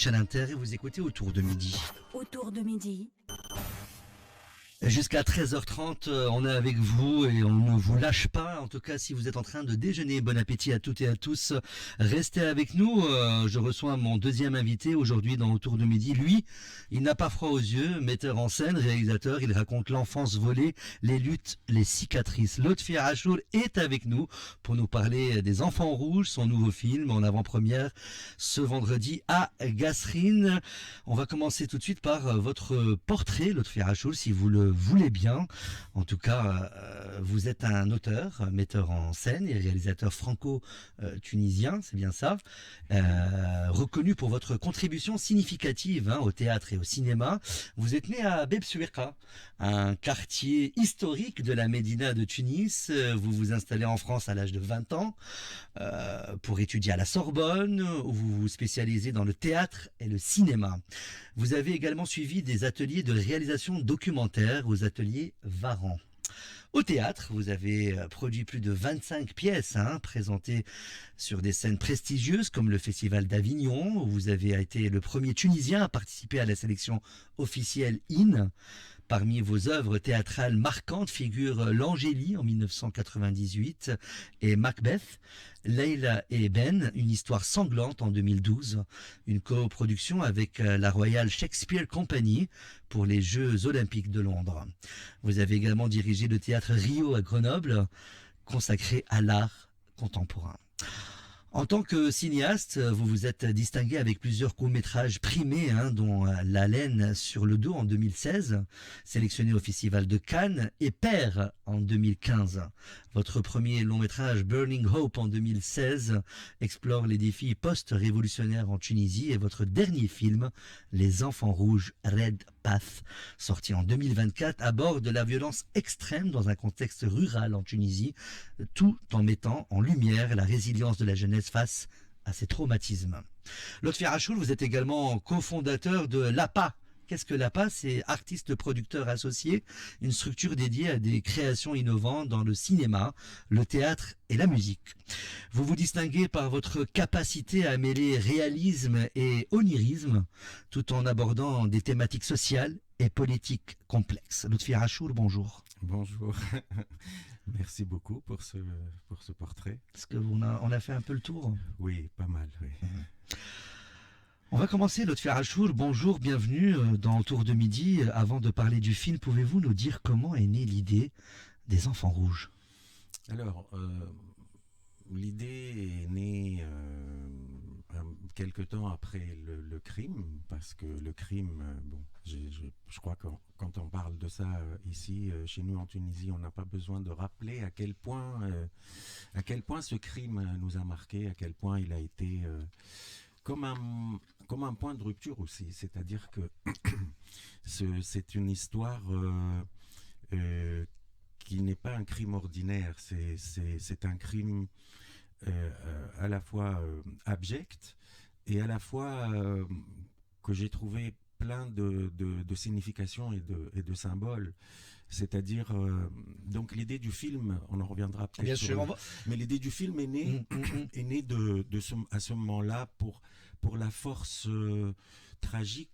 Michel Inter et vous écoutez Autour de midi. Autour de midi. Jusqu'à 13h30, on est avec vous et on ne vous lâche pas. En tout cas, si vous êtes en train de déjeuner, bon appétit à toutes et à tous. Restez avec nous. Je reçois mon deuxième invité aujourd'hui dans Autour de midi. Lui, il n'a pas froid aux yeux, metteur en scène, réalisateur. Il raconte l'enfance volée, les luttes, les cicatrices. Lotfi Achour est avec nous pour nous parler des Enfants Rouges, son nouveau film en avant-première ce vendredi à Gasserine. On va commencer tout de suite par votre portrait, Lotfi Achour, si vous le voulez bien. En tout cas, vous êtes un auteur, metteur en scène et réalisateur franco-tunisien, c'est bien ça, reconnu pour votre contribution significative au théâtre et au cinéma. Vous êtes né à Bebsouika, un quartier historique de la Médina de Tunis. Vous vous installez en France à l'âge de 20 ans pour étudier à la Sorbonne, où vous vous spécialisez dans le théâtre et le cinéma. Vous avez également suivi des ateliers de réalisation documentaire aux ateliers Varan. Au théâtre, vous avez produit plus de 25 pièces présentées sur des scènes prestigieuses comme le Festival d'Avignon, où vous avez été le premier Tunisien à participer à la sélection officielle IN. Parmi vos œuvres théâtrales marquantes figurent L'Angélie en 1998 et Macbeth, Leila et Ben, une histoire sanglante en 2012, une coproduction avec la Royal Shakespeare Company pour les Jeux Olympiques de Londres. Vous avez également dirigé le théâtre Rio à Grenoble, consacré à l'art contemporain. En tant que cinéaste, vous vous êtes distingué avec plusieurs courts-métrages primés, dont La laine sur le dos en 2016, sélectionné au Festival de Cannes, et Père en 2015. Votre premier long-métrage Burning Hope en 2016 explore les défis post-révolutionnaires en Tunisie, et votre dernier film, Les Enfants Rouges, Red Path, sorti en 2024, aborde la violence extrême dans un contexte rural en Tunisie, tout en mettant en lumière la résilience de la jeunesse face à ces traumatismes. Lotfi Achour, vous êtes également cofondateur de l'APA. Qu'est-ce que l'APA? C'est artiste producteur associé, une structure dédiée à des créations innovantes dans le cinéma, le théâtre et la musique. Vous vous distinguez par votre capacité à mêler réalisme et onirisme, tout en abordant des thématiques sociales et politiques complexes. Lotfi Achour, bonjour. Bonjour. Merci beaucoup pour ce portrait. Est-ce qu'on a fait un peu le tour? Oui, pas mal, oui. On va commencer, Lotfi Achour. Bonjour, bienvenue dans Autour de midi. Avant de parler du film, pouvez-vous nous dire comment est née l'idée des Enfants Rouges? Alors, l'idée est née quelque temps après le crime, parce que le crime, je crois que quand on parle de ça ici, chez nous en Tunisie, on n'a pas besoin de rappeler à quel point ce crime nous a marqué, à quel point il a été comme un point de rupture aussi. C'est-à-dire que c'est une histoire qui n'est pas un crime ordinaire, c'est un crime à la fois abject et à la fois que j'ai trouvé plein de significations et de symboles. C'est-à-dire, donc l'idée du film, on en reviendra peut-être. Bien sûr, mais l'idée du film est née, à ce moment-là pour la force tragique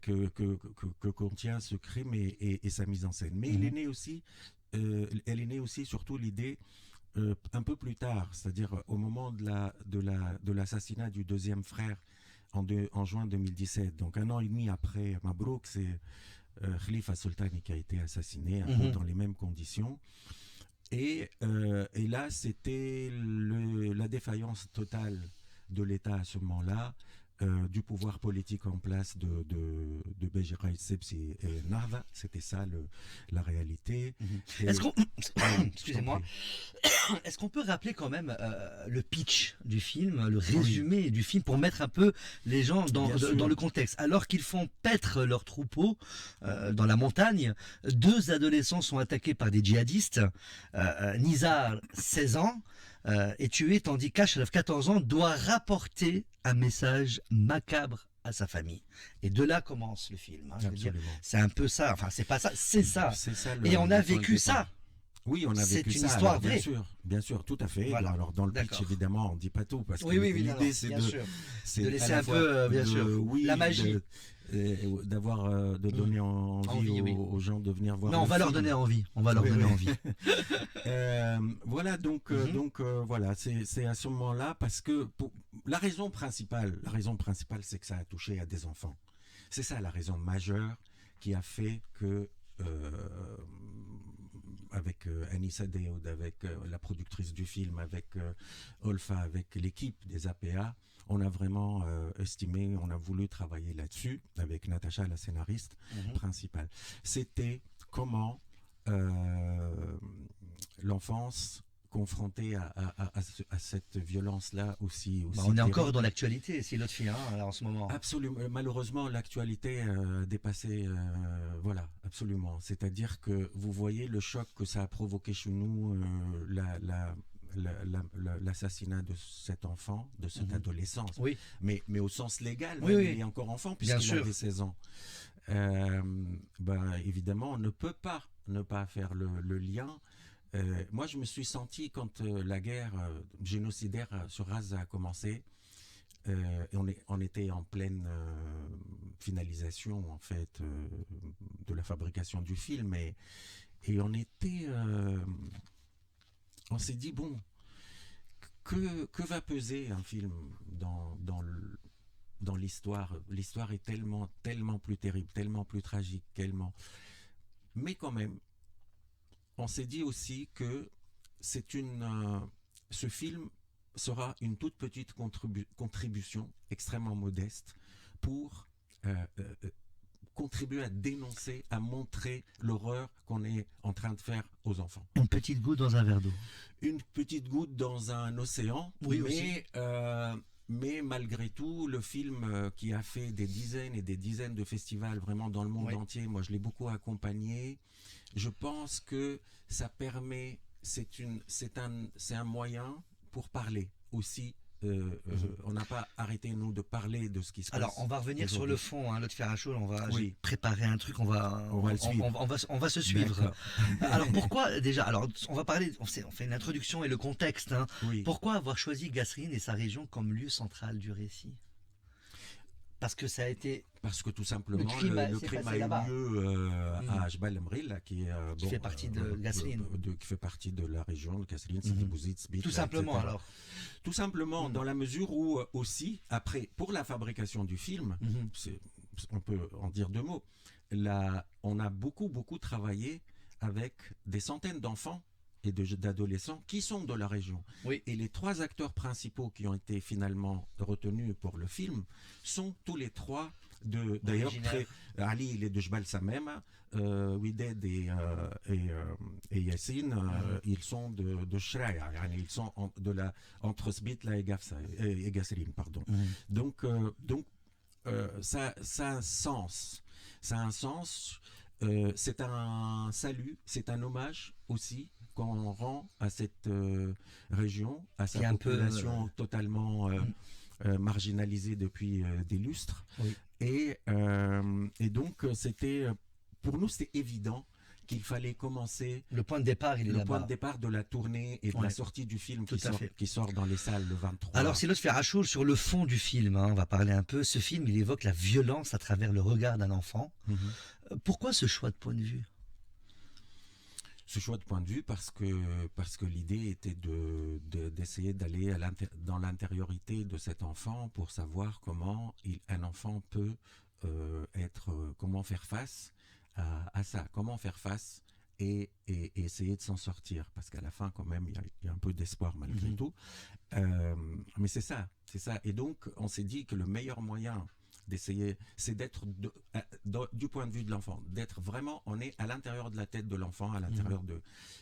que contient ce crime et sa mise en scène. Mais elle est née aussi surtout l'idée un peu plus tard, c'est-à-dire au moment de l'assassinat du deuxième frère en juin 2017, donc un an et demi après Mabrouk, c'est Khalifa Soltani qui a été assassiné un peu dans les mêmes conditions. Et là, c'était la défaillance totale de l'État à ce moment-là, du pouvoir politique en place de Beji Caid Sebsi et Nahda. C'était ça la réalité. Excusez-moi. Est-ce qu'on peut rappeler quand même le pitch du film, le résumé du film, pour mettre un peu les gens dans le contexte? Alors qu'ils font paître leur troupeau dans la montagne, deux adolescents sont attaqués par des djihadistes. Nizar, 16 ans, est tué, tandis qu'Ashraf, 14 ans, doit rapporter un message macabre à sa famille. Et de là commence le film. Je veux dire, c'est un peu ça. Enfin, c'est pas ça, c'est ça. C'est ça et on a vécu ça. Oui, on a C'est vécu une ça. histoire Alors, vraie. bien sûr, tout à fait. Voilà. Alors dans le pitch, D'accord. évidemment, on dit pas tout parce que Oui, oui, oui, non, l'idée, non, c'est bien de, sûr. De c'est à laisser la un fois peu, bien sûr, de, oui, la magie. d'avoir, de donner envie Envie, oui. aux gens de venir voir Non, on le va leur film. donner envie. On va leur Oui, donner oui. envie. Voilà, donc, Mhm. voilà, c'est à ce moment-là parce que la raison principale, c'est que ça a touché à des enfants. C'est ça la raison majeure qui a fait que avec Anissa Deoud, avec la productrice du film, avec Olfa, avec l'équipe des APA, on a vraiment estimé, on a voulu travailler là-dessus avec Natacha, la scénariste Mhm. principale. C'était comment euh, l'enfance confrontée à cette violence-là aussi On est encore terrible. dans l'actualité, c'est l'autre fille, hein, en ce moment. Absolument. Malheureusement, l'actualité a dépassé. Voilà, absolument. C'est-à-dire que vous voyez le choc que ça a provoqué chez nous, l'assassinat de cet enfant, de cet Mhm. adolescent. Oui, Mais au sens légal, oui, même, oui, il est encore enfant bien puisqu'il sûr. avait 16 ans. Ben, évidemment, on ne peut pas ne pas faire le lien. Moi, je me suis senti quand la guerre génocidaire sur Gaza a commencé. Et on était en pleine finalisation en fait de la fabrication du film et on s'est dit bon que va peser un film dans l'histoire est tellement plus terrible, tellement plus tragique, mais quand même on s'est dit aussi que c'est ce film sera une toute petite contribution extrêmement modeste pour contribuer à dénoncer, à montrer l'horreur qu'on est en train de faire aux enfants. Une petite goutte dans un verre d'eau. Une petite goutte dans un océan, Oui, aussi. Mais malgré tout, le film qui a fait des dizaines et des dizaines de festivals vraiment dans le monde Oui. entier, moi je l'ai beaucoup accompagné. Je pense que ça permet, c'est un moyen pour parler aussi. On n'a pas arrêté nous de parler de ce qui se passe. Alors, on va revenir sur le fond, hein, l'autre fer à chaud. J'ai Oui, préparé un truc, on va le suivre. on va se suivre. D'accord. Alors, pourquoi, déjà, alors, on va parler, on fait une introduction et le contexte, hein. Oui. Pourquoi avoir choisi Gasserine et sa région comme lieu central du récit? Parce que ça a été, Parce que tout simplement, le le s'est crime passé a eu là-bas. lieu à Jbal Emril, qui est Qui fait partie de Gasserine. qui fait partie de la région de Gasserine, Mhm. Sidi Bouzid, Sbit, Tout simplement, etc. alors. Tout simplement, Mhm. dans la mesure où aussi, après, pour la fabrication du film, Mhm. on peut en dire deux mots. Là, on a beaucoup travaillé avec des centaines d'enfants et d'adolescents qui sont de la région. Oui. Et les trois acteurs principaux qui ont été finalement retenus pour le film sont tous les trois d'ailleurs Originaire. Ali il est de Jbal Samem, Wided et Yassine ils sont de Shraya, ils sont entre Sbitla et Gasserine, pardon. Mhm. Donc ça a un sens. Ça a un sens. C'est un salut, c'est un hommage aussi qu'on rend à cette région, à Qui est sa un peu, population totalement marginalisée depuis des lustres. Oui. Et donc, pour nous, c'était évident qu'il fallait commencer Le point de départ, il est le point là-bas. de départ de la tournée et de Ouais. la sortie du film Tout à fait. qui sort dans les salles le 23. Alors, c'est l'autre fer à chaud sur le fond du film, hein, on va parler un peu. Ce film, il évoque la violence à travers le regard d'un enfant. Mhm. Pourquoi ce choix de point de vue? Ce choix de point de vue parce que l'idée était d'essayer d'aller dans l'intériorité de cet enfant pour savoir comment un enfant peut comment faire face à ça, comment faire face et essayer de s'en sortir, parce qu'à la fin quand même il y a un peu d'espoir malgré Mhm. tout. Mais c'est ça. Et donc on s'est dit que le meilleur moyen d'essayer, c'est d'être du point de vue de l'enfant, d'être vraiment, on est à l'intérieur de la tête de l'enfant, à l'intérieur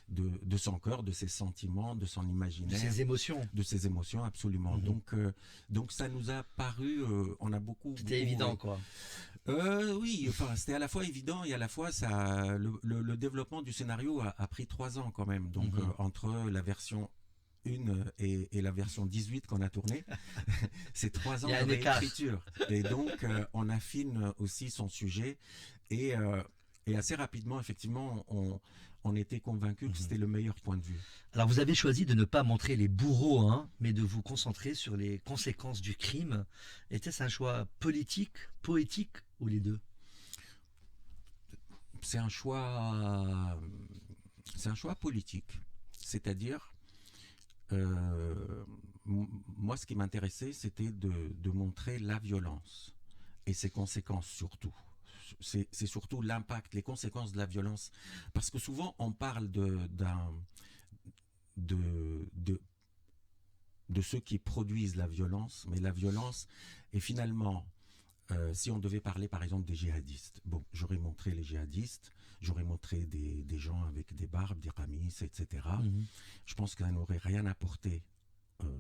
de son cœur, de ses sentiments, de son De imaginaire, ses émotions. de ses émotions, absolument. Mhm. Donc ça nous a paru, on a C'était évident, quoi. oui, enfin c'était à la fois évident et à la fois le développement du scénario a pris 3 ans quand même. Donc Mhm. entre la version 1 et la version 18 qu'on a tournée, c'est 3 ans Il y a de un écart. réécriture. Et donc on affine aussi son sujet et Et assez rapidement, effectivement, on était convaincus que c'était le meilleur point de vue. Alors vous avez choisi de ne pas montrer les bourreaux, hein, mais de vous concentrer sur les conséquences du crime. Était-ce un choix politique, poétique ou les deux? C'est un choix politique. C'est-à-dire, moi, ce qui m'intéressait, c'était de montrer la violence et ses conséquences surtout. C'est surtout l'impact, les conséquences de la violence. Parce que souvent, on parle de ceux qui produisent la violence, mais la violence est finalement, si on devait parler par exemple des djihadistes, bon, j'aurais montré les djihadistes, j'aurais montré des gens avec des barbes, des ramis, etc. Je pense que ça n'aurait rien apporté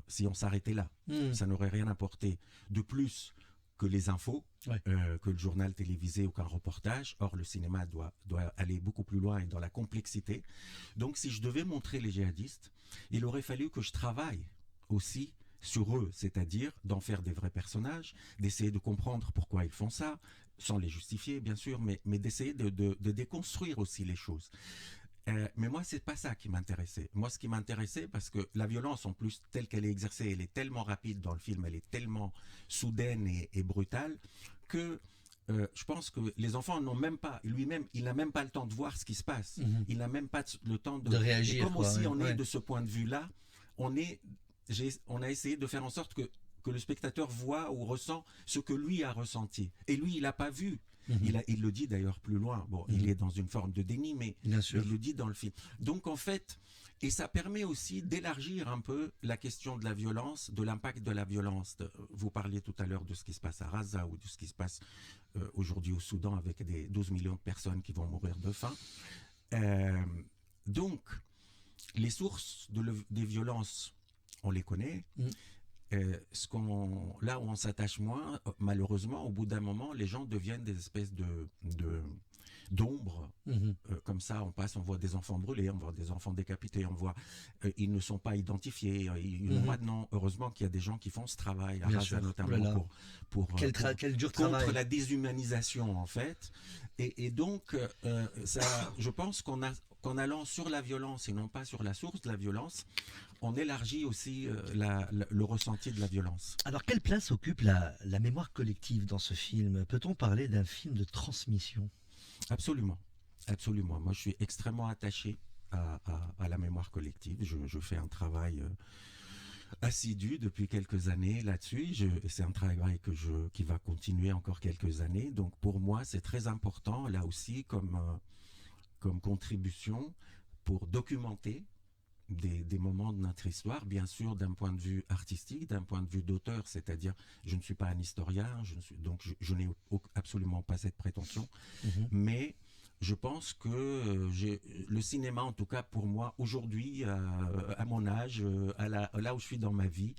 si on s'arrêtait là. Ça n'aurait rien apporté de plus que les infos, que le journal télévisé ou qu'un reportage. Or, le cinéma doit aller beaucoup plus loin et dans la complexité. Donc, si je devais montrer les djihadistes, il aurait fallu que je travaille aussi sur eux, c'est-à-dire d'en faire des vrais personnages, d'essayer de comprendre pourquoi ils font ça, sans les justifier, bien sûr, mais d'essayer de déconstruire aussi les choses. Mais moi, c'est pas ça qui m'intéressait. Moi, ce qui m'intéressait, parce que la violence, en plus, telle qu'elle est exercée, elle est tellement rapide dans le film, elle est tellement soudaine et brutale, que je pense que les enfants n'ont même pas, lui-même, il n'a même pas le temps de voir ce qui se passe. Il n'a même pas le temps de réagir. Et comme aussi on est de ce point de vue-là, on a essayé de faire en sorte que le spectateur voit ou ressent ce que lui a ressenti. Et lui, il n'a pas vu. Il le dit d'ailleurs plus loin. Bon, il est dans une forme de déni, mais il le dit dans le film. Donc en fait, et ça permet aussi d'élargir un peu la question de la violence, de l'impact de la violence. Vous parliez tout à l'heure de ce qui se passe à Gaza ou de ce qui se passe aujourd'hui au Soudan avec des 12 millions de personnes qui vont mourir de faim. Donc, les sources des violences, on les connaît. Là où on s'attache moins, malheureusement, au bout d'un moment, les gens deviennent des espèces d'ombres. Comme ça, on voit des enfants brûlés, on voit des enfants décapités, ils ne sont pas identifiés, ils n'ont pas de nom. Heureusement qu'il y a des gens qui font ce travail, à Gaza notamment, quel dur contre travail. la déshumanisation, en fait. Et donc, je pense qu'en allant sur la violence et non pas sur la source de la violence, on élargit aussi le ressenti de la violence. Alors, quelle place occupe la mémoire collective dans ce film? Peut-on parler d'un film de transmission? Absolument, absolument. Moi, je suis extrêmement attaché à la mémoire collective. Je fais un travail assidu depuis quelques années là-dessus. C'est un travail qui va continuer encore quelques années. Donc, pour moi, c'est très important, là aussi, comme contribution pour documenter des moments de notre histoire, bien sûr d'un point de vue artistique, d'un point de vue d'auteur, c'est-à-dire je ne suis pas un historien, donc je n'ai absolument pas cette prétention, mais je pense que le cinéma, en tout cas pour moi, aujourd'hui, à mon âge, là où je suis dans ma vie,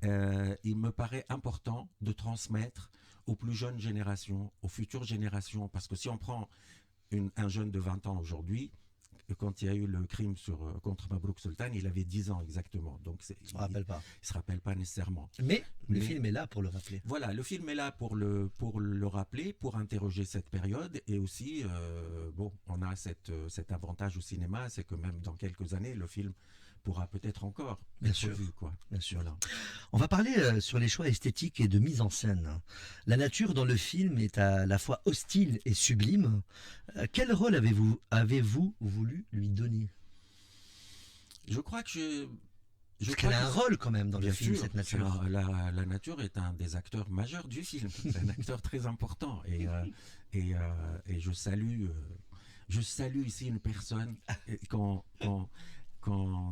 il me paraît important de transmettre aux plus jeunes générations, aux futures générations, parce que si on prend un jeune de 20 ans aujourd'hui, quand il y a eu le crime contre Mabrouk Sultan, il avait 10 ans exactement. Donc il ne se rappelle pas nécessairement. Mais le film est là pour le rappeler. Voilà, le film est là pour le rappeler, pour interroger cette période. Et aussi, on a cet avantage au cinéma, c'est que même dans quelques années, le film pourra peut-être encore être vu, quoi. Bien sûr. Voilà. On va parler sur les choix esthétiques et de mise en scène. La nature dans le film est à la fois hostile et sublime. Quel rôle avez-vous voulu lui donner? Je crois que Parce qu'elle a un rôle quand même dans le film, sûr, cette nature. La nature est un des acteurs majeurs du film, c'est un acteur très important. Et je salue ici une personne qu'on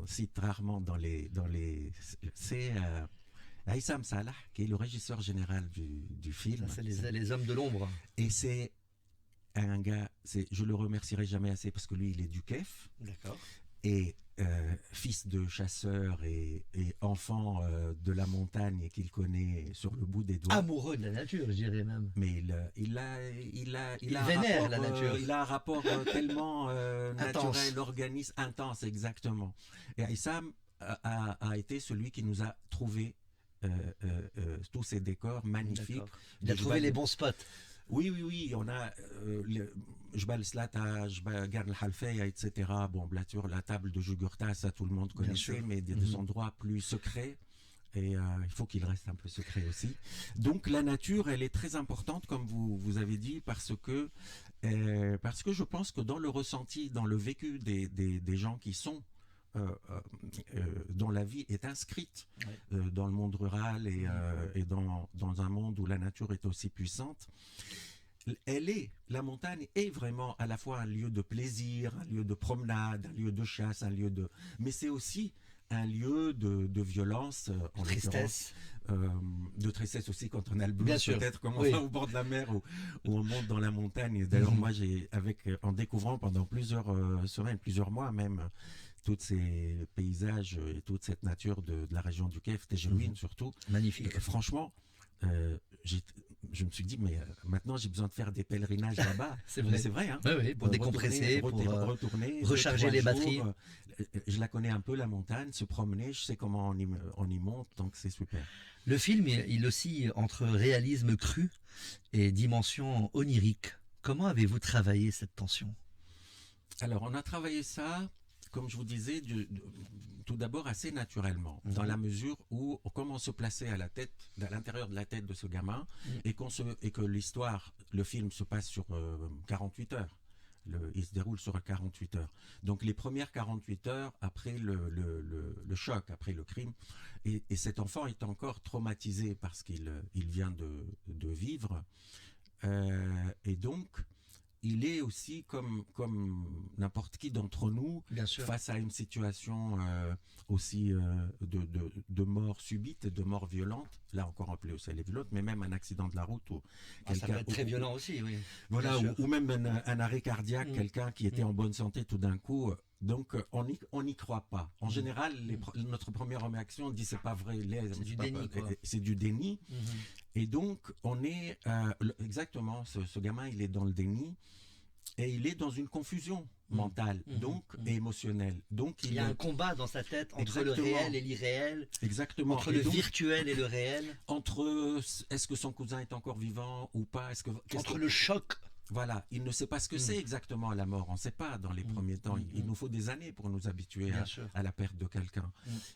cite rarement c'est Aïssam Salah, qui est le régisseur général du film. Ça, c'est les hommes de l'ombre. Et c'est un gars, je le remercierai jamais assez parce que lui, il est du Kef. D'accord. Et fils de chasseur et enfant de la montagne et qu'il connaît sur le bout des doigts. Amoureux de la nature, je dirais même. Mais il vénère la nature. Il a un rapport tellement naturel, organisme, intense, exactement. Et Aïssam a été celui qui nous a trouvé tous ces décors magnifiques. Il a trouvé les bons spots. Oui, on a Jbal Slata, Garn al-Halfaya, etc. Bon, bien sûr, la table de Jugurtha, ça tout le monde connaissait, mais des endroits plus secrets. Et il faut qu'il reste un peu secret aussi. Donc la nature, elle est très importante, comme vous avez dit, parce que je pense que dans le ressenti, dans le vécu des gens qui sont dont la vie est inscrite dans le monde rural et dans un monde où la nature est aussi puissante, la montagne est vraiment à la fois un lieu de plaisir, un lieu de promenade, un lieu de chasse, mais c'est aussi un lieu de violence, en tristesse. De tristesse aussi quand on a le blues, peut-être quand on va au bord de la mer ou on monte dans la montagne. D'ailleurs, moi, en découvrant pendant plusieurs semaines, plusieurs mois même, tous ces paysages et toute cette nature de la région du Kef, Tejelouine surtout. Magnifique. Franchement, je me suis dit, mais maintenant j'ai besoin de faire des pèlerinages là-bas. C'est vrai, hein. Oui, pour décompresser, pour retourner, recharger les batteries. Je la connais un peu, la montagne, se promener, je sais comment on y monte, donc c'est super. Le film, il oscille entre réalisme cru et dimension onirique. Comment avez-vous travaillé cette tension? Alors, on a travaillé ça, comme je vous disais, tout d'abord assez naturellement, dans la mesure où, comme on se plaçait à l'intérieur de la tête de ce gamin, et que l'histoire, le film se passe sur 48 heures. Il se déroule sur 48 heures. Donc les premières 48 heures après le choc, après le crime, et cet enfant est encore traumatisé parce qu'il vient de vivre. Et donc, il est aussi comme n'importe qui d'entre nous face à une situation aussi de mort subite, de mort violente. Là encore appelé aussi les violentes, mais même un accident de la route ou ça peut être très violent aussi, oui. Voilà, ou même un arrêt cardiaque, quelqu'un qui était en bonne santé tout d'un coup. Donc on n'y croit pas. En général, notre première réaction, on dit c'est pas vrai, c'est du déni. C'est du déni. Et donc on est exactement, ce gamin, il est dans le déni et il est dans une confusion mentale, donc et émotionnelle. Donc il y a un combat dans sa tête entre le réel et l'irréel. Exactement. Entre le virtuel et le réel. Entre est-ce que son cousin est encore vivant ou pas, entre le choc. Voilà, il ne sait pas ce que c'est exactement la mort. On ne sait pas dans les premiers temps. Il nous faut des années pour nous habituer à la perte de quelqu'un.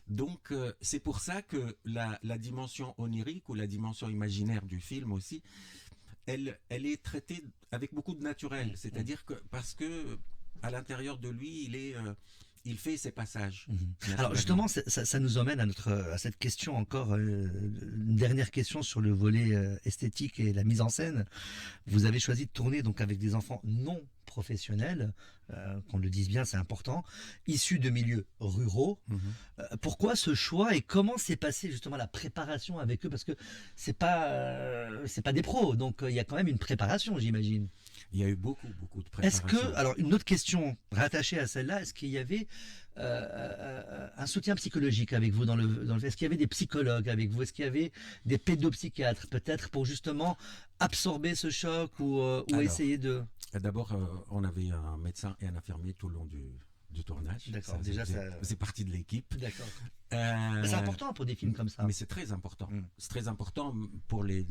Donc, c'est pour ça que la dimension onirique ou la dimension imaginaire du film aussi, elle est traitée avec beaucoup de naturel. C'est-à-dire que parce que à l'intérieur de lui, il fait ses passages. Alors justement, ça nous emmène à cette question encore, une dernière question sur le volet esthétique et la mise en scène. Vous avez choisi de tourner donc avec des enfants non professionnels, qu'on le dise bien, c'est important, issus de milieux ruraux. Pourquoi ce choix et comment s'est passée justement la préparation avec eux? Parce que c'est pas des pros, donc il y a quand même une préparation, j'imagine. Il y a eu beaucoup de préparation. Alors une autre question rattachée à celle-là, est-ce qu'il y avait un soutien psychologique avec vous est-ce qu'il y avait des psychologues avec vous? Est-ce qu'il y avait des pédopsychiatres peut-être pour justement absorber ce choc ou essayer de... D'abord, on avait un médecin et un infirmier tout le long du tournage. D'accord, c'est partie de l'équipe. D'accord. C'est important pour des films comme ça. Mais c'est très important. C'est très important pour les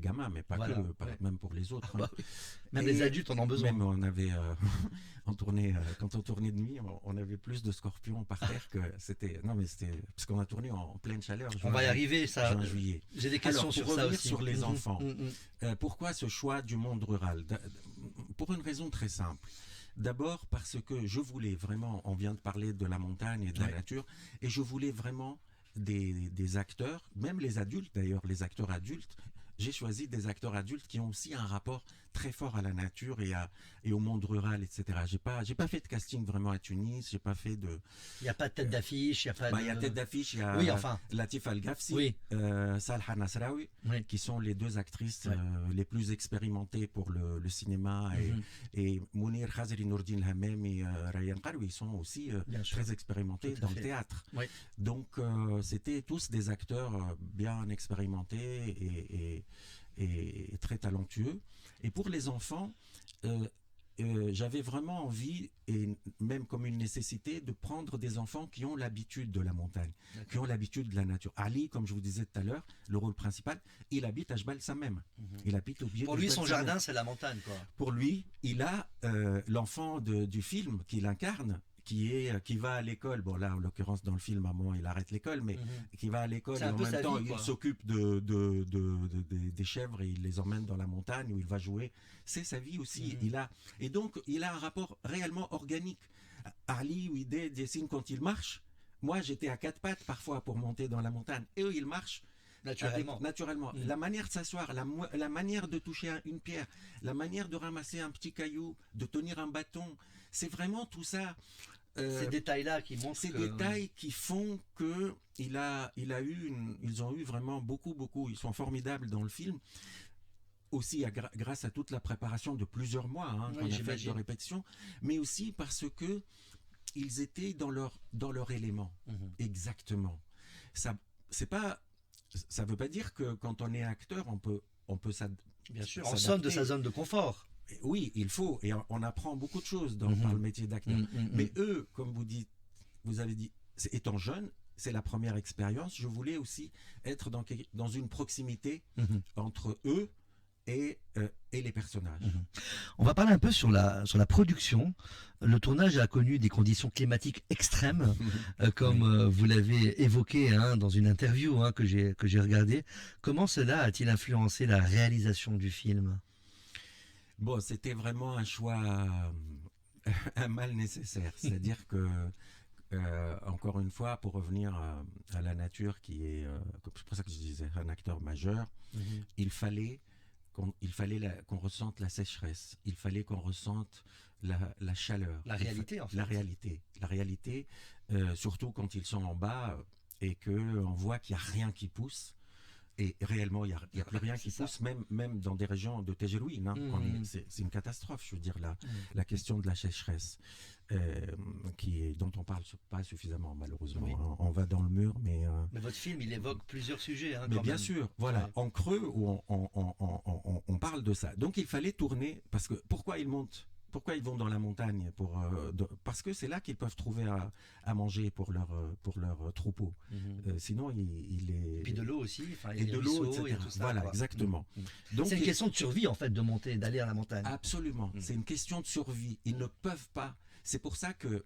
gamins, mais pas que, même pour les autres. Même les adultes en ont besoin. Même on avait, quand on tournait de nuit, on avait plus de scorpions par terre que c'était. Non, mais c'était parce qu'on a tourné en pleine chaleur. On va y arriver, ça. Juin, juillet. J'ai des questions sur ça aussi. Sur les enfants. Pourquoi ce choix du monde rural? Pour une raison très simple. D'abord parce que je voulais vraiment, on vient de parler de la montagne et de la nature, et je voulais vraiment des acteurs, même les adultes d'ailleurs, les acteurs adultes. J'ai choisi des acteurs adultes qui ont aussi un rapport très fort à la nature et au monde rural, etc. J'ai pas fait de casting vraiment à Tunis, j'ai pas fait de... Il n'y a pas de tête d'affiche, il y a pas de... Il y a tête d'affiche, il y a Latif Al-Ghafsi, Salha Nasraoui, qui sont les deux actrices les plus expérimentées pour le cinéma, et Mounir Khazri Nourdine Hamem et Rayan Qaroui, ils sont aussi très expérimentés dans le théâtre. Donc c'était tous des acteurs bien expérimentés et très talentueux. Et pour les enfants, j'avais vraiment envie, et même comme une nécessité, de prendre des enfants qui ont l'habitude de la montagne, qui ont l'habitude de la nature. Ali, comme je vous disais tout à l'heure, le rôle principal, il habite à Jebel Samem. Il habite au pied Pour de lui, Jebel son Samem. jardin, c'est la montagne, quoi. Pour lui, il a l'enfant du film qu'il incarne, qui va à l'école. Bon, là, en l'occurrence, dans le film, à un moment, il arrête l'école, mais qui va à l'école et en même temps, il s'occupe des chèvres et il les emmène dans la montagne où il va jouer. C'est sa vie aussi. Et donc, il a un rapport réellement organique. Ali, Ouidé, Dessine, quand il marche, moi, j'étais à 4 pattes parfois pour monter dans la montagne. Et eux, ils marchent naturellement. La manière de s'asseoir, la manière de toucher une pierre, la manière de ramasser un petit caillou, de tenir un bâton, c'est vraiment tout ça. Ces détails-là qui montrent ces détails qui font que ils ont eu vraiment beaucoup, ils sont formidables dans le film. Aussi grâce à toute la préparation de plusieurs mois qu'on a fait de répétition, mais aussi parce que ils étaient dans leur élément. Exactement. Ça veut pas dire que quand on est acteur, on peut bien sûr, on sort de sa zone de confort. Oui, il faut, et on apprend beaucoup de choses par le métier d'acteur. Mais eux, comme vous avez dit, étant jeune, c'est la première expérience. Je voulais aussi être dans une proximité entre eux et les personnages. On va parler un peu sur la production. Le tournage a connu des conditions climatiques extrêmes, comme vous l'avez évoqué dans une interview que j'ai regardée. Comment cela a-t-il influencé la réalisation du film ? Bon, c'était vraiment un choix, un mal nécessaire. C'est-à-dire que, encore une fois, pour revenir à la nature, qui est, c'est pour ça que je disais, un acteur majeur, il fallait qu'on ressente la sécheresse, il fallait qu'on ressente la chaleur. La réalité, en fait. La réalité, surtout quand ils sont en bas et qu'on voit qu'il n'y a rien qui pousse. Et réellement, il n'y a plus rien qui pousse, même dans des régions de Tejerouine. C'est une catastrophe, je veux dire, la question de la sécheresse, dont on ne parle pas suffisamment, malheureusement. Oui. On va dans le mur, mais... Mais votre film, il évoque plusieurs sujets. Mais bien sûr, voilà, en creux, où on parle de ça. Donc, il fallait tourner, parce que pourquoi ils montent ? Pourquoi ils vont dans la montagne parce que c'est là qu'ils peuvent trouver à manger pour leur troupeau. Sinon, il est... Et puis de l'eau aussi, et de l'eau, etc. Et tout ça, voilà, exactement. Donc, c'est une question de survie, en fait, de monter, d'aller à la montagne. Absolument, c'est une question de survie. Ils ne peuvent pas. C'est pour ça que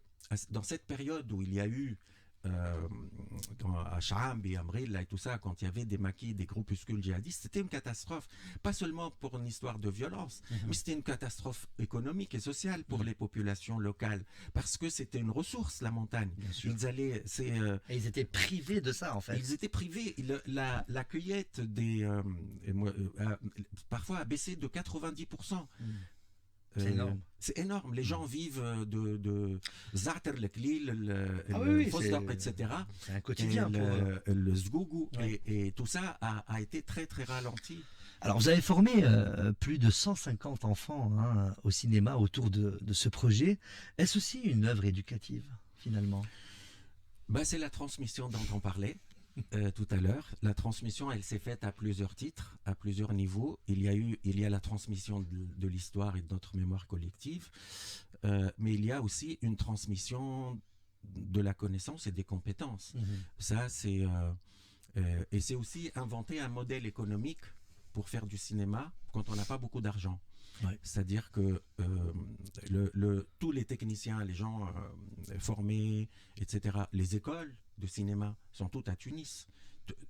dans cette période où il y a eu à Sha'ab et Amril et tout ça, quand il y avait des maquis, des groupuscules djihadistes, c'était une catastrophe, pas seulement pour une histoire de violence, mais c'était une catastrophe économique et sociale pour les populations locales, parce que c'était une ressource, la montagne. Et ils étaient privés de ça, en fait. Ils étaient privés. La cueillette parfois a baissé de 90%. C'est énorme. C'est énorme. Les gens vivent de Za'ter, le Klil, le Fosdaq, etc. C'est un quotidien pour le Zgougou. Et tout ça a été très, très ralenti. Alors, vous avez formé plus de 150 enfants au cinéma autour de ce projet. Est-ce aussi une œuvre éducative, finalement ? C'est la transmission dont on parlait. Tout à l'heure, la transmission, elle s'est faite à plusieurs titres, à plusieurs niveaux. Il y a la transmission de l'histoire et de notre mémoire collective, mais il y a aussi une transmission de la connaissance et des compétences. Ça, et c'est aussi inventer un modèle économique pour faire du cinéma quand on n'a pas beaucoup d'argent. C'est-à-dire que tous les techniciens, les gens formés, etc., les écoles de cinéma sont toutes à Tunis.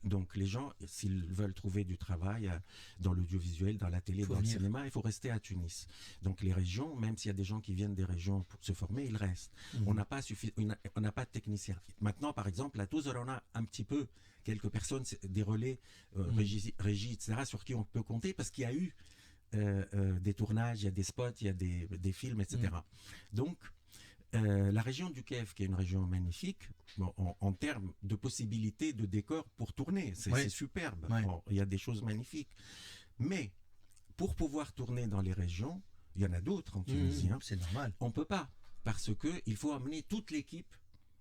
Donc les gens, s'ils veulent trouver du travail dans l'audiovisuel, dans la télé, dans le cinéma, il faut rester à Tunis. Donc les régions, même s'il y a des gens qui viennent des régions pour se former, ils restent. On n'a pas de techniciens. Maintenant, par exemple, à Toulouse, on a un petit peu quelques personnes, des relais, régie, etc., sur qui on peut compter, parce qu'il y a eu des tournages, il y a des spots, il y a des films, etc. Donc, la région du Kiev, qui est une région magnifique, en termes de possibilités de décor pour tourner, c'est superbe. Il y a des choses magnifiques. Mais pour pouvoir tourner dans les régions, il y en a d'autres en Tunisie. C'est normal. On ne peut pas, parce qu'il faut amener toute l'équipe.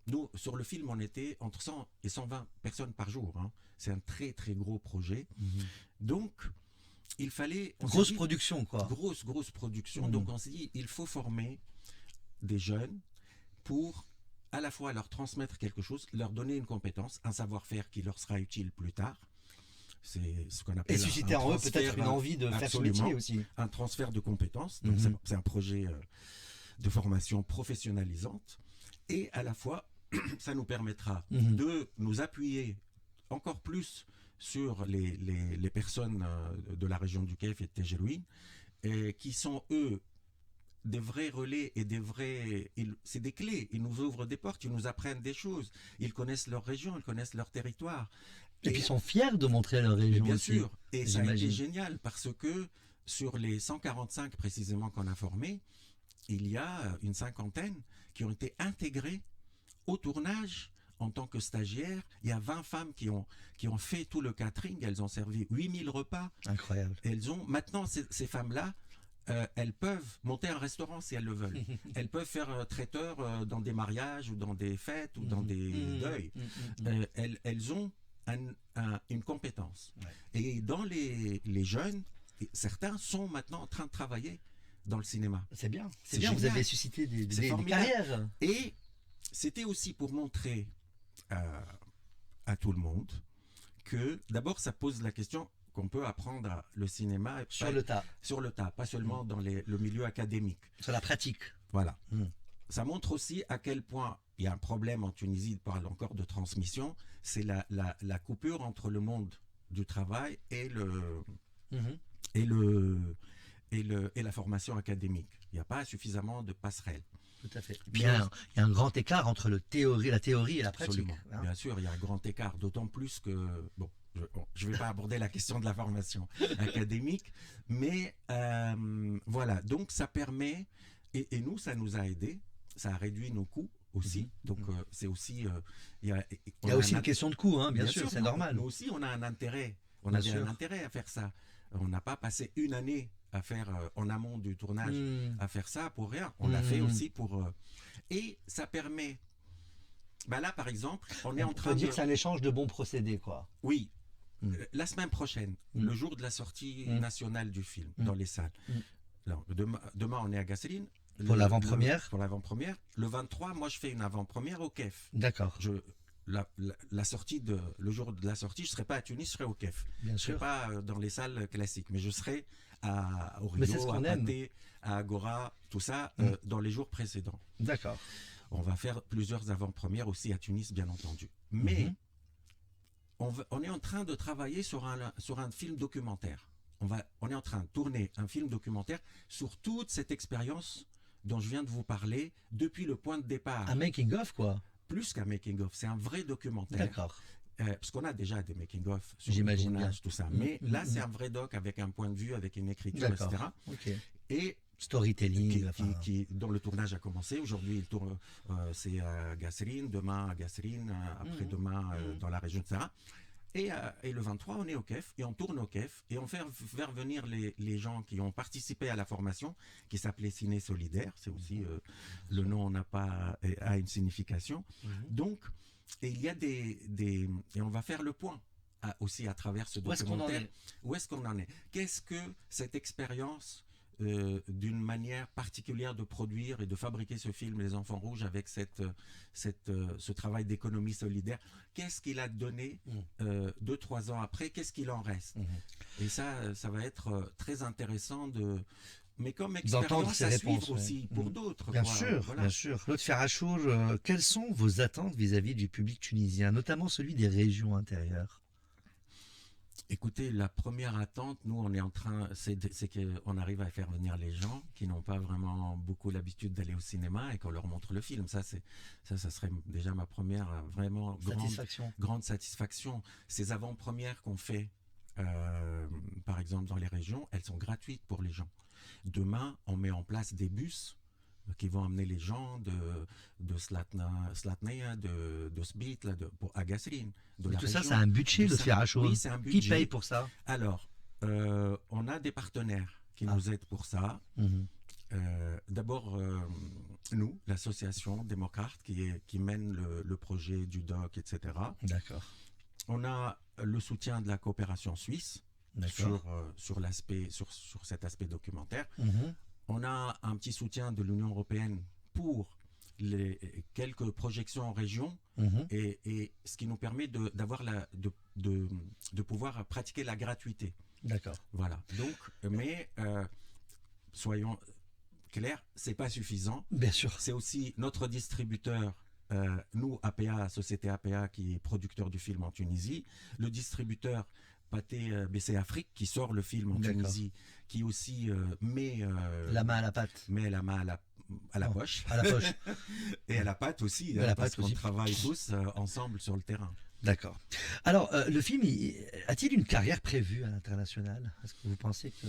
Nous, sur le film, on était entre 100 et 120 personnes par jour. C'est un très, très gros projet. Donc, il fallait... Grosse production, quoi. Grosse production. Donc on s'est dit, il faut former des jeunes pour à la fois leur transmettre quelque chose, leur donner une compétence, un savoir-faire qui leur sera utile plus tard. C'est ce qu'on appelle et susciter en eux peut-être une envie de faire ce métier aussi. Un transfert de compétences. Donc c'est un projet de formation professionnalisante. Et à la fois, ça nous permettra de nous appuyer encore plus sur les personnes de la région du Kef et de Tejerouine, qui sont, eux, des vrais relais et c'est des clés. Ils nous ouvrent des portes, ils nous apprennent des choses. Ils connaissent leur région, ils connaissent leur territoire. Et puis ils sont fiers de montrer leur région bien aussi. Sûr. Et ça a été génial parce que sur les 145 précisément qu'on a formés, il y a une cinquantaine qui ont été intégrés au tournage en tant que stagiaires. Il y a 20 femmes qui ont fait tout le catering. Elles ont servi 8000 repas. Incroyable. Et maintenant, ces femmes-là, elles peuvent monter un restaurant si elles le veulent. Elles peuvent faire traiteur dans des mariages ou dans des fêtes ou dans des deuils. Elles ont une compétence. Ouais. Et dans les jeunes, certains sont maintenant en train de travailler dans le cinéma. C'est bien. C'est bien, génial. Vous avez suscité des carrières. Et c'était aussi pour montrer à tout le monde que d'abord ça pose la question qu'on peut apprendre le cinéma sur le tas, pas seulement dans le milieu académique. Sur la pratique. Voilà. Ça montre aussi à quel point il y a un problème en Tunisie, on parle encore de transmission, c'est la coupure entre le monde du travail et la formation académique. Il n'y a pas suffisamment de passerelles. Tout à fait. Il y a un grand écart entre la théorie et la pratique. Absolument. Hein. Bien sûr, il y a un grand écart, d'autant plus que... Bon, je ne vais pas aborder la question de la formation académique, mais voilà, donc ça permet, et nous, ça nous a aidés, ça a réduit nos coûts aussi, donc c'est aussi... il y a aussi une question de coût, hein, bien sûr, c'est normal. Nous aussi, on a un intérêt, un intérêt à faire ça. On n'a pas passé une année à faire en amont du tournage, à faire ça pour rien. On l'a fait aussi pour... et ça permet... Bah là, par exemple, on est en train de... dire que c'est un échange de bons procédés, quoi. Oui. La semaine prochaine, le jour de la sortie nationale du film, dans les salles. Alors, demain, on est à Gasseline. Pour l'avant-première. Pour l'avant-première. Le 23, moi, je fais une avant-première au Kef. D'accord. La sortie le jour de la sortie, je ne serai pas à Tunis, je serai au Kef. Bien sûr. Je ne serai pas dans les salles classiques, mais je serai au Rio, à Pathé, à Agora, tout ça, dans les jours précédents. D'accord. On va faire plusieurs avant-premières aussi à Tunis, bien entendu. Mais on est en train de travailler sur un film documentaire. On est en train de tourner un film documentaire sur toute cette expérience dont je viens de vous parler depuis le point de départ. Un making-of, quoi. Plus qu'un making-of, c'est un vrai documentaire. D'accord. Parce qu'on a déjà des making-of sur le tournage, tout ça. Mais là, c'est un vrai doc avec un point de vue, avec une écriture, etc. Okay. Et storytelling. Dont le tournage a commencé. Aujourd'hui, il tourne, c'est à Gasserine, demain à Gasserine, après-demain dans la région, etc. Et le 23, on est au Kef, et on tourne au Kef, et on fait faire venir les gens qui ont participé à la formation, qui s'appelait Ciné Solidaire. C'est aussi, le nom a une signification. Donc, et il y a et on va faire le point aussi à travers ce documentaire. Où est-ce qu'on en est? Qu'est-ce que cette expérience d'une manière particulière de produire et de fabriquer ce film Les Enfants Rouges avec ce travail d'économie solidaire, qu'est-ce qu'il a donné 2-3 ans après, qu'est-ce qu'il en reste? Et ça va être très intéressant mais comme expérience à suivre aussi pour d'autres. Bien sûr, voilà. Bien sûr. Claude Ferrachour, quelles sont vos attentes vis-à-vis du public tunisien, notamment celui des régions intérieures? Écoutez, la première attente, nous, on est en train, c'est qu'on arrive à faire venir les gens qui n'ont pas vraiment beaucoup l'habitude d'aller au cinéma et qu'on leur montre le film. Ça serait déjà ma première vraiment grande satisfaction. Ces avant-premières qu'on fait, par exemple dans les régions, elles sont gratuites pour les gens. Demain, on met en place des bus qui vont amener les gens de Slatnaya, de Sbit, à Gasserine. Tout ça, c'est un budget, le Ferrachour. Oui, c'est un budget. Qui paye pour ça? Alors, on a des partenaires qui nous aident pour ça. D'abord, nous, l'association Démocrate, qui mène le projet du doc, etc. D'accord. On a le soutien de la coopération suisse. sur cet aspect documentaire. Mhm. On a un petit soutien de l'Union européenne pour les quelques projections en région, Mhm. et ce qui nous permet de pouvoir pratiquer la gratuité. D'accord. Voilà. Donc, mais soyons clairs, c'est pas suffisant. Bien sûr. C'est aussi notre distributeur, nous, APA, Société APA, qui est producteur du film en Tunisie, le distributeur Pathé BC Afrique, qui sort le film en Tunisie, qui aussi met la main à la pâte. Met la main à la poche. À la poche. Et à la pâte aussi, parce qu'on travaille tous ensemble sur le terrain. D'accord. Alors, le film, a-t-il une carrière prévue à l'international? Est-ce que vous pensez que...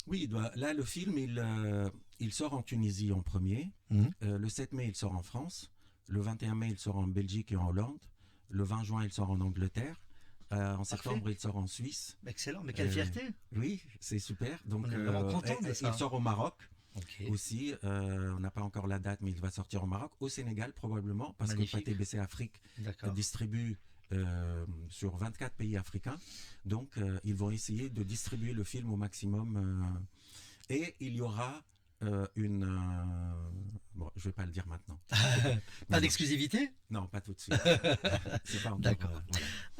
Oui, là, le film, il sort en Tunisie en premier. Mmh. Le 7 mai, il sort en France. Le 21 mai, il sort en Belgique et en Hollande. Le 20 juin, il sort en Angleterre. En septembre, il sort en Suisse. Excellent, mais quelle fierté! Oui, c'est super. Donc, on est vraiment content de ça. Il sort au Maroc. Okay. Aussi, on n'a pas encore la date, mais il va sortir au Maroc, au Sénégal probablement, parce que Pathé BC Afrique distribue sur 24 pays africains. Donc, ils vont essayer de distribuer le film au maximum. Et il y aura bon, je ne vais pas le dire maintenant. Pas d'exclusivité? Non, pas tout de suite. C'est pas encore. D'accord.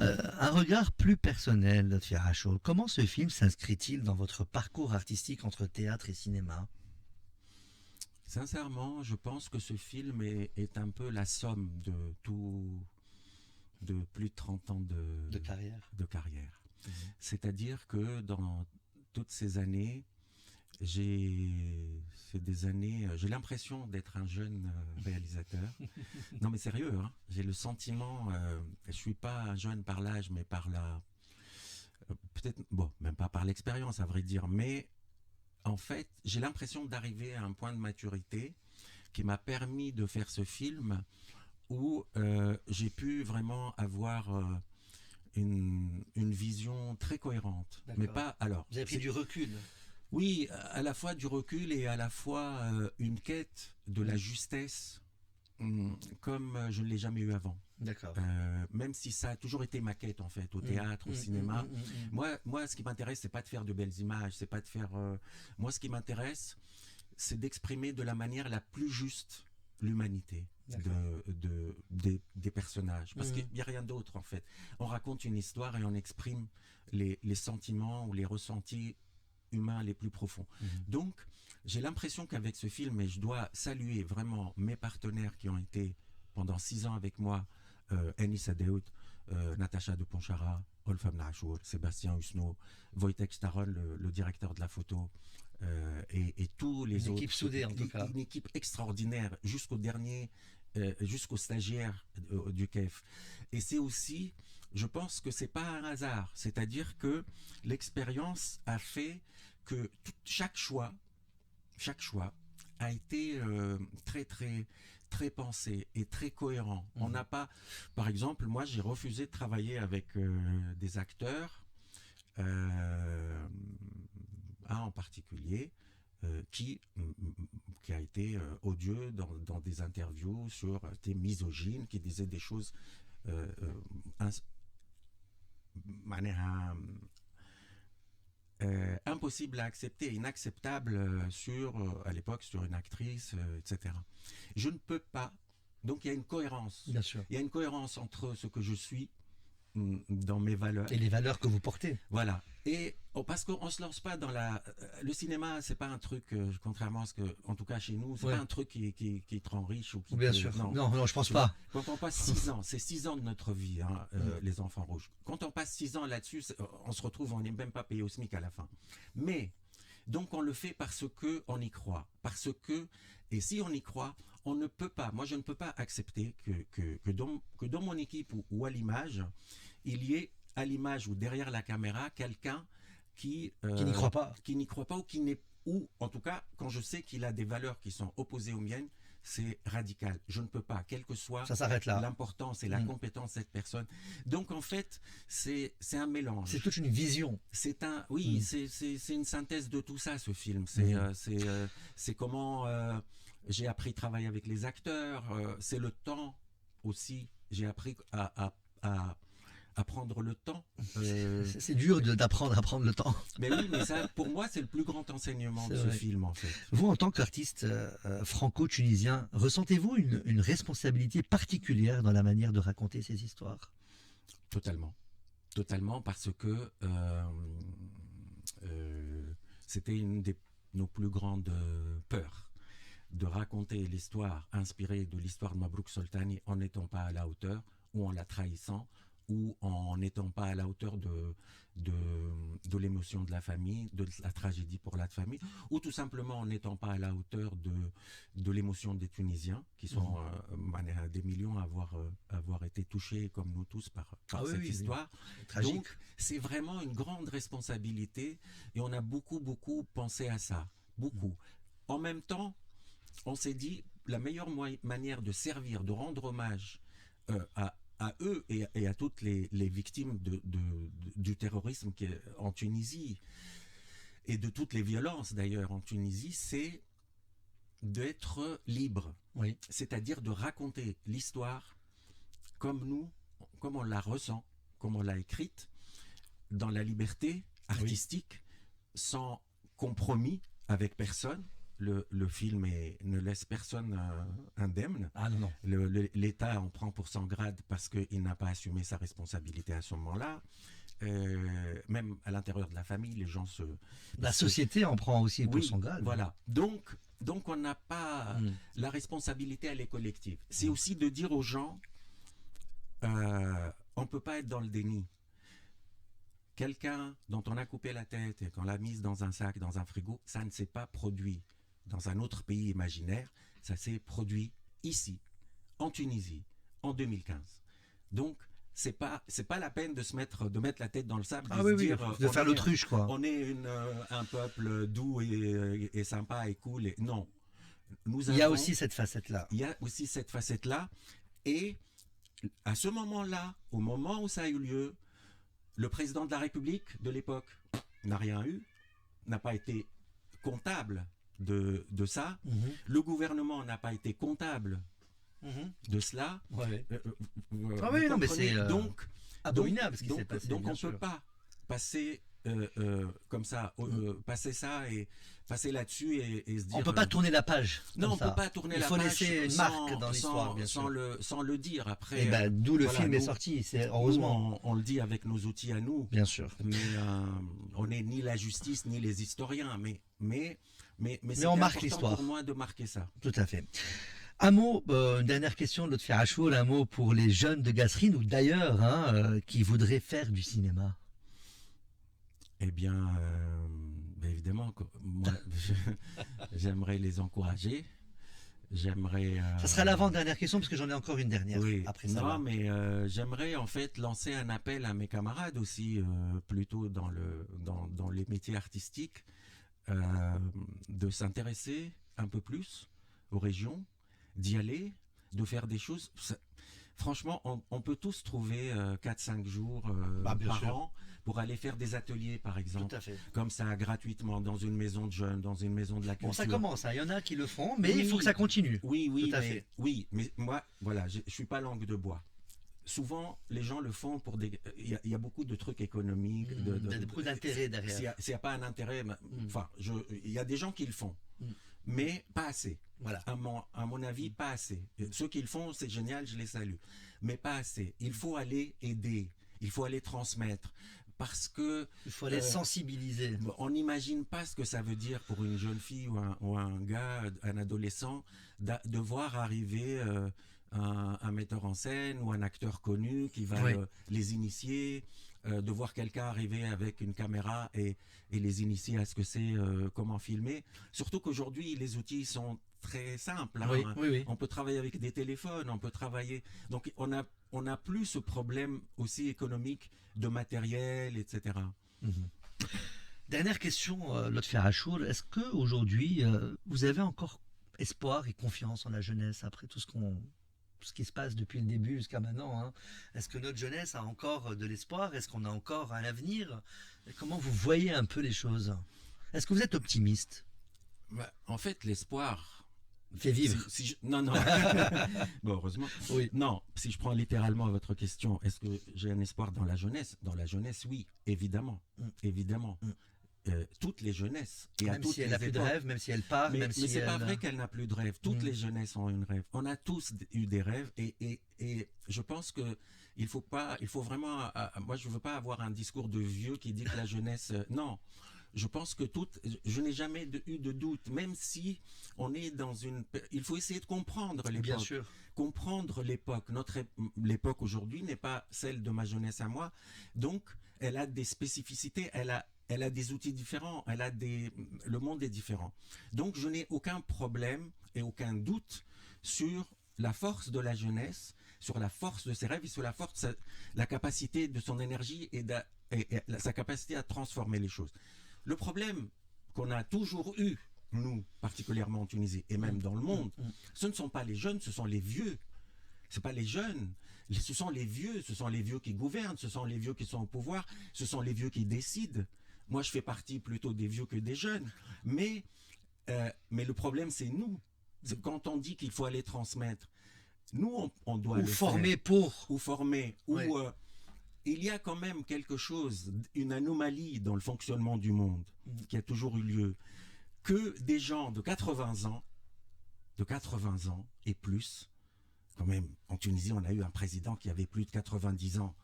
Un regard plus personnel, Lotfi Aracho. Comment ce film s'inscrit-il dans votre parcours artistique entre théâtre et cinéma? Sincèrement, je pense que ce film est un peu la somme de plus de 30 ans de carrière. Mmh. C'est-à-dire que dans toutes ces années, j'ai l'impression d'être un jeune réalisateur. Non mais sérieux, hein, j'ai le sentiment, je suis pas un jeune par l'âge, mais par peut-être, bon, même pas par l'expérience à vrai dire, mais en fait, j'ai l'impression d'arriver à un point de maturité qui m'a permis de faire ce film où j'ai pu vraiment avoir une vision très cohérente. Mais pas alors. Vous avez pris du recul. Oui, à la fois du recul et à la fois une quête de la justesse comme je ne l'ai jamais eu avant. D'accord. Même si ça a toujours été ma quête en fait, au théâtre, au cinéma. Moi, ce qui m'intéresse, c'est pas de faire de belles images, c'est pas de faire. Moi, ce qui m'intéresse, c'est d'exprimer de la manière la plus juste l'humanité des personnages. Parce qu'il n'y a rien d'autre en fait. On raconte une histoire et on exprime les sentiments ou les ressentis humains les plus profonds. Donc, j'ai l'impression qu'avec ce film, et je dois saluer vraiment mes partenaires qui ont été pendant 6 ans avec moi, Enis Adeout, Natacha de Ponchara, Olfam Nachour, Sébastien Husneau, Wojtek Staron, le directeur de la photo, et tous les autres. Une équipe soudée en tout cas. Une équipe extraordinaire, jusqu'au dernier, jusqu'au stagiaire du KEF. Et c'est aussi, je pense que c'est pas un hasard, c'est-à-dire que l'expérience a fait que chaque choix a été très très très pensé et très cohérent. On n'a pas, par exemple, moi j'ai refusé de travailler avec des acteurs, un en particulier qui a été odieux dans des interviews sur des misogynes, qui disait des choses impossible à accepter, inacceptable à l'époque sur une actrice, etc. Je ne peux pas. Donc il y a une cohérence. Bien sûr. Il y a une cohérence entre ce que je suis dans mes valeurs. Et les valeurs que vous portez. Voilà. Et parce qu'on se lance pas dans le cinéma, c'est pas un truc, contrairement à ce que, en tout cas chez nous, c'est pas un truc qui te rend riche ou qui. Bien sûr. Non, je pense pas. Quand on passe 6 ans, c'est 6 ans de notre vie, hein, les enfants rouges. Quand on passe 6 ans là-dessus, on se retrouve, on n'est même pas payé au SMIC à la fin. Mais donc on le fait parce que on y croit, et si on y croit, on ne peut pas. Moi, je ne peux pas accepter que dans mon équipe ou à l'image, il y ait à l'image ou derrière la caméra quelqu'un qui n'y croit pas, ou en tout cas quand je sais qu'il a des valeurs qui sont opposées aux miennes, c'est radical. Je ne peux pas, quel que soit l'importance et la compétence de cette personne. Donc en fait, c'est un mélange. C'est toute une vision. C'est une synthèse de tout ça, ce film. C'est comment j'ai appris à travailler avec les acteurs. C'est le temps aussi. J'ai appris à prendre le temps. C'est dur d'apprendre à prendre le temps. Mais oui, mais ça, pour moi, c'est le plus grand enseignement de ce film, en fait. Vous, en tant qu'artiste franco-tunisien, ressentez-vous une responsabilité particulière dans la manière de raconter ces histoires? Totalement. Totalement, parce que c'était une de nos plus grandes peurs, de raconter l'histoire inspirée de l'histoire de Mabrouk Soltani en n'étant pas à la hauteur, ou en la trahissant, ou en n'étant pas à la hauteur de l'émotion de la famille, de la tragédie pour la famille, ou tout simplement en n'étant pas à la hauteur de l'émotion des Tunisiens, qui sont des millions à avoir été touchés, comme nous tous, par cette histoire. Donc, c'est vraiment une grande responsabilité, et on a beaucoup pensé à ça, beaucoup. En même temps, on s'est dit, la meilleure manière de servir, de rendre hommage à eux et à toutes les victimes du terrorisme en Tunisie, et de toutes les violences d'ailleurs en Tunisie, c'est d'être libre. Oui. C'est-à-dire de raconter l'histoire comme on la ressent, comme on l'a écrite, dans la liberté artistique, sans compromis avec personne. Le film ne laisse personne indemne. Ah non. L'État en prend pour son grade parce qu'il n'a pas assumé sa responsabilité à ce moment-là. Même à l'intérieur de la famille, les gens La société en prend aussi pour son grade. Voilà. Donc on n'a pas... La responsabilité, elle est collective. C'est aussi de dire aux gens, on ne peut pas être dans le déni. Quelqu'un dont on a coupé la tête et qu'on l'a mise dans un sac, dans un frigo, ça ne s'est pas produit dans un autre pays imaginaire, ça s'est produit ici, en Tunisie, en 2015. Donc, c'est pas la peine de mettre la tête dans le sable et de dire, de faire l'autruche, quoi. On est un peuple doux et sympa et cool. Non. Il y a aussi cette facette-là. Il y a aussi cette facette-là. Et à ce moment-là, au moment où ça a eu lieu, le président de la République de l'époque n'a rien eu, n'a pas été comptable de ça. Le gouvernement n'a pas été comptable de cela. Non, mais c'est abominable ce qui s'est passé. Donc on ne peut pas passer comme ça, passer ça et passer là-dessus et se dire... On ne peut pas tourner la page. Non, on ne peut pas tourner la page. Il faut laisser une marque dans l'histoire, bien sûr. Sans le dire après. D'où le film est sorti, c'est heureusement. On le dit avec nos outils à nous. Bien sûr. Mais on n'est ni la justice ni les historiens. Mais on marque l'histoire. Pour moi de marquer ça. Tout à fait. Un mot, une dernière question de Lotfi Achour, un mot pour les jeunes de Gasserine ou d'ailleurs qui voudraient faire du cinéma. Eh bien, évidemment, moi, j'aimerais les encourager. J'aimerais. Ça sera l'avant-dernière question parce que j'en ai encore une dernière. Oui. Après ça. Non, mais j'aimerais en fait lancer un appel à mes camarades aussi, plutôt dans les métiers artistiques, de s'intéresser un peu plus aux régions, d'y aller, de faire des choses. Franchement, on peut tous trouver 4-5 jours par an pour aller faire des ateliers, par exemple. Tout à fait. Comme ça, gratuitement, dans une maison de jeunes, dans une maison de la culture. Bon, ça commence, il y en a qui le font, mais il faut que ça continue. Oui, tout à fait. Oui, mais moi, voilà, je ne suis pas langue de bois. Souvent, les gens le font pour des... Il y a beaucoup de trucs économiques. Il y a beaucoup d'intérêt derrière. S'il n'y a pas un intérêt... Enfin, il y a des gens qui le font. Mais pas assez. Voilà. À mon avis, pas assez. Ceux qui le font, c'est génial, je les salue. Mais pas assez. Il faut aller aider. Il faut aller transmettre. Parce que... Il faut aller sensibiliser. On n'imagine pas ce que ça veut dire pour une jeune fille ou un gars, un adolescent, de voir arriver un metteur en scène ou un acteur connu qui va les initier, de voir quelqu'un arriver avec une caméra et les initier à ce que c'est, comment filmer. Surtout qu'aujourd'hui, les outils sont très simples. Oui. On peut travailler avec des téléphones, on peut travailler... Donc, on n'a plus ce problème aussi économique de matériel, etc. Dernière question, Lotfi Achour. Est-ce qu'aujourd'hui, vous avez encore espoir et confiance en la jeunesse après tout ce qui se passe depuis le début jusqu'à maintenant, Est-ce que notre jeunesse a encore de l'espoir? Est-ce qu'on a encore un avenir? Comment vous voyez un peu les choses? Est-ce que vous êtes optimiste? En fait, l'espoir, Fait vivre. Non, non. Bon, heureusement. Oui. Non, si je prends littéralement votre question, est-ce que j'ai un espoir dans la jeunesse? Dans la jeunesse, oui, évidemment. Évidemment. Toutes les jeunesses. Et même à toutes si elle les n'a plus de époques. rêve, même si elle part, Mais si c'est pas elle... vrai qu'elle n'a plus de rêve. Toutes les jeunesses ont une rêve. On a tous eu des rêves et je pense que il faut vraiment. Moi, je veux pas avoir un discours de vieux qui dit que la jeunesse. Non. Je pense que je n'ai jamais eu de doute, même si on est dans une... Il faut essayer de comprendre l'époque. Bien sûr. Comprendre l'époque. L'époque aujourd'hui n'est pas celle de ma jeunesse à moi. Donc, elle a des spécificités, elle a des outils différents, le monde est différent. Donc, je n'ai aucun problème et aucun doute sur la force de la jeunesse, sur la force de ses rêves et sur la capacité de son énergie et sa capacité à transformer les choses. Le problème qu'on a toujours eu, nous, particulièrement en Tunisie, et même dans le monde, ce ne sont pas les jeunes, ce sont les vieux. Ce ne sont pas les jeunes, ce sont les vieux qui gouvernent, ce sont les vieux qui sont au pouvoir, ce sont les vieux qui décident. Moi, je fais partie plutôt des vieux que des jeunes. Mais le problème, c'est nous. C'est quand on dit qu'il faut aller transmettre, nous, on doit le former faire. pour. Ou former, oui. Il y a quand même quelque chose, une anomalie dans le fonctionnement du monde qui a toujours eu lieu, que des gens de 80 ans et plus, quand même, en Tunisie, on a eu un président qui avait plus de 90 ans,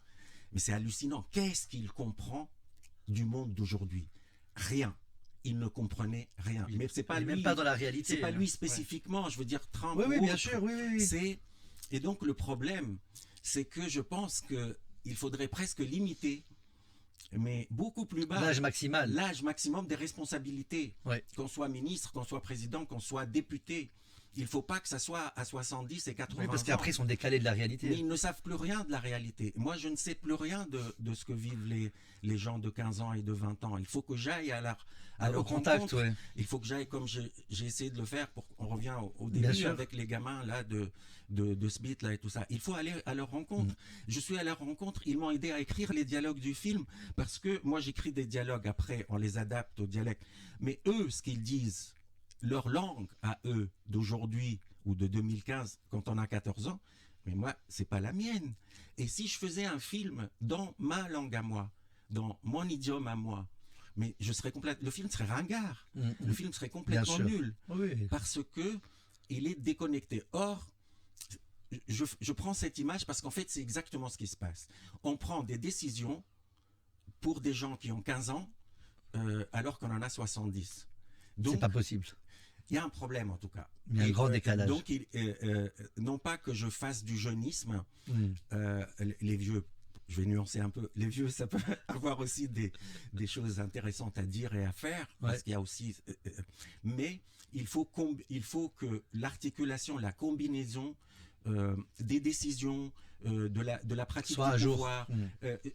mais c'est hallucinant. Qu'est-ce qu'il comprend du monde d'aujourd'hui? Rien. Il ne comprenait rien. Mais c'est pas lui. Même pas dans la réalité. C'est pas lui spécifiquement. Je veux dire Trump. Oui, bien sûr. Oui. Et donc le problème, c'est que je pense que il faudrait presque limiter, mais beaucoup plus bas, l'âge maximal. L'âge maximum des responsabilités. Ouais. Qu'on soit ministre, qu'on soit président, qu'on soit député. Il ne faut pas que ça soit à 70 et 80 ans. Parce qu'après, ils sont décalés de la réalité. Mais ils ne savent plus rien de la réalité. Moi, je ne sais plus rien de ce que vivent les gens de 15 ans et de 20 ans. Il faut que j'aille à leur contact. Ouais. Il faut que j'aille, comme j'ai essayé de le faire, on revient au début avec les gamins là, de Smith là, et tout ça. Il faut aller à leur rencontre. Je suis à leur rencontre. Ils m'ont aidé à écrire les dialogues du film parce que moi, j'écris des dialogues. Après, on les adapte au dialecte. Mais eux, ce qu'ils disent, leur langue à eux d'aujourd'hui ou de 2015 quand on a 14 ans, mais moi c'est pas la mienne. Et si je faisais un film dans ma langue à moi, dans mon idiome à moi, mais je serais le film serait ringard, le film serait complètement nul, parce que il est déconnecté. Or, je prends cette image parce qu'en fait c'est exactement ce qui se passe. On prend des décisions pour des gens qui ont 15 ans alors qu'on en a 70. Donc, c'est pas possible. Il y a un problème en tout cas. Il y a un grand décalage. Donc, non pas que je fasse du jeunisme, les vieux, je vais nuancer un peu, les vieux, ça peut avoir aussi des choses intéressantes à dire et à faire, parce qu'il y a aussi... mais il faut que l'articulation, la combinaison des décisions, de la pratique soit du pouvoir,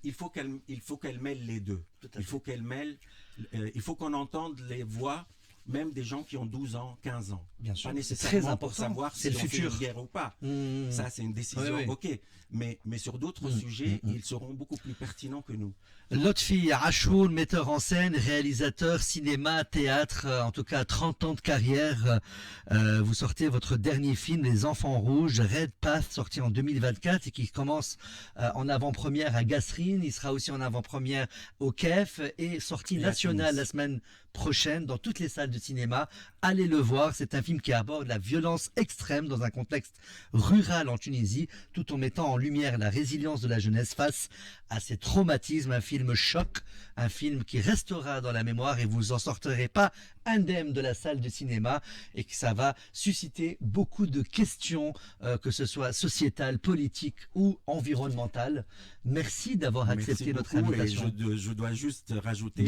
il faut qu'elle mêle les deux. Il faut qu'on entende les voix même des gens qui ont 12 ans, 15 ans. Bien sûr, pas c'est nécessairement très important. Pour savoir c'est si le on futur. fait une guerre ou pas. Ça, c'est une décision, ok. Mais sur d'autres sujets, ils seront beaucoup plus pertinents que nous. Lotfi Achour, metteur en scène, réalisateur, cinéma, théâtre, en tout cas 30 ans de carrière. Vous sortez votre dernier film, Les Enfants Rouges, Red Path, sorti en 2024 et qui commence en avant-première à Gasserine. Il sera aussi en avant-première au KEF et sortie nationale la semaine prochaine dans toutes les salles de cinéma. Allez le voir, c'est un film qui aborde la violence extrême dans un contexte rural en Tunisie, tout en mettant en lumière la résilience de la jeunesse face à ces traumatismes. Un film choc, un film qui restera dans la mémoire et vous en sortirez pas indemne de la salle de cinéma, et que ça va susciter beaucoup de questions, que ce soit sociétales, politiques ou environnementales. Merci d'avoir accepté notre invitation. Et je dois juste rajouter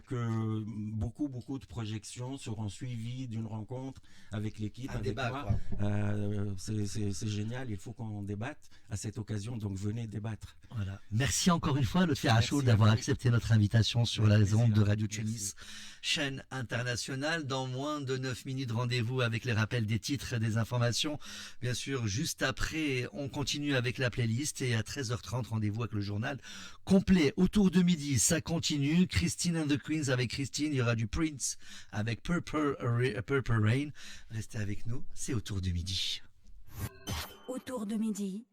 que beaucoup de projections seront suivies d'une rencontre avec l'équipe, avec débat, moi. C'est génial, il faut qu'on débatte à cette occasion, donc venez débattre. Voilà. Merci encore une fois, Lotfi Achour, d'avoir accepté notre invitation sur la onde de Radio Tunis, chaîne internationale. international. Dans moins de 9 minutes, rendez-vous avec les rappels des titres et des informations. Bien sûr, juste après, on continue avec la playlist et à 13h30, rendez-vous avec le journal complet. Autour de midi, ça continue. Christine and the Queens avec Christine. Il y aura du Prince avec Purple Rain. Restez avec nous, c'est autour de midi. Autour de midi,